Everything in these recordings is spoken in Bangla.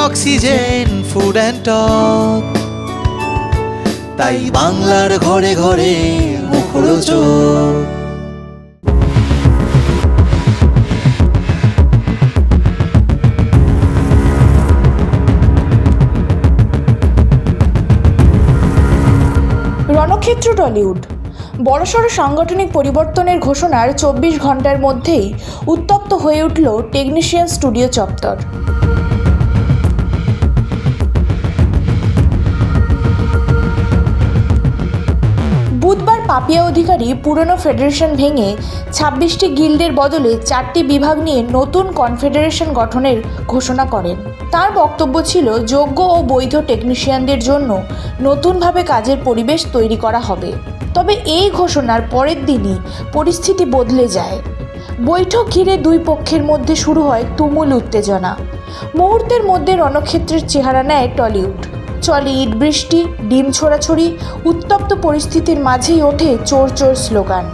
Oxygen, food and talk. তাই বাংলার ঘরে ঘরে মুখরোচক। রণক্ষেত্র টলিউড বড়সড় সাংগঠনিক পরিবর্তনের ঘোষণার 24 ঘন্টার মধ্যেই উত্তপ্ত হয়ে উঠল টেকনিশিয়ান স্টুডিও চত্বর। বুধবার পাপিয়া অধিকারী পুরনো ফেডারেশন ভেঙে 26টি গিল্ডের বদলে 4টি বিভাগ নিয়ে নতুন কনফেডারেশন গঠনের ঘোষণা করেন। তার বক্তব্য ছিল, যোগ্য ও বৈধ টেকনিশিয়ানদের জন্য নতুনভাবে কাজের পরিবেশ তৈরি করা হবে। তবে এই ঘোষণার পরের দিনই পরিস্থিতি বদলে যায়। বৈঠক ঘিরে দুই পক্ষের মধ্যে শুরু হয় তুমুল উত্তেজনা। মুহূর্তের মধ্যে রণক্ষেত্রের চেহারা নেয় টলিউড। চলে ইট বৃষ্টি, ডিম ছোড়াছড়ি। উত্তপ্ত পরিস্থিতির মাঝেই ওঠে চোর চোর স্লোগান।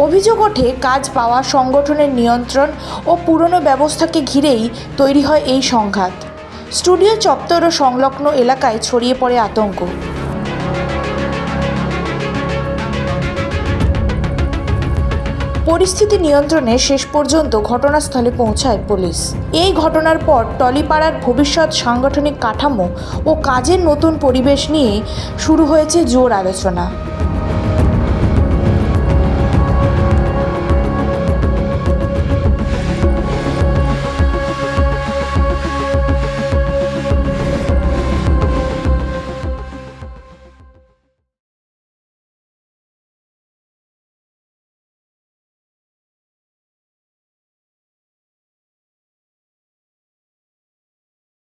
অভিযোগ ওঠে, কাজ পাওয়া, সংগঠনের নিয়ন্ত্রণ ও পুরনো ব্যবস্থাকে ঘিরেই তৈরি হয় এই সংঘাত। স্টুডিও চত্বর ও সংলগ্ন এলাকায় ছড়িয়ে পড়ে আতঙ্ক। পরিস্থিতি নিয়ন্ত্রণে শেষ পর্যন্ত ঘটনাস্থলে পৌঁছায় পুলিশ। এই ঘটনার পর টলিপাড়ার ভবিষ্যৎ সাংগঠনিক কাঠামো ও কাজের নতুন পরিবেশ নিয়ে শুরু হয়েছে জোর আলোচনা।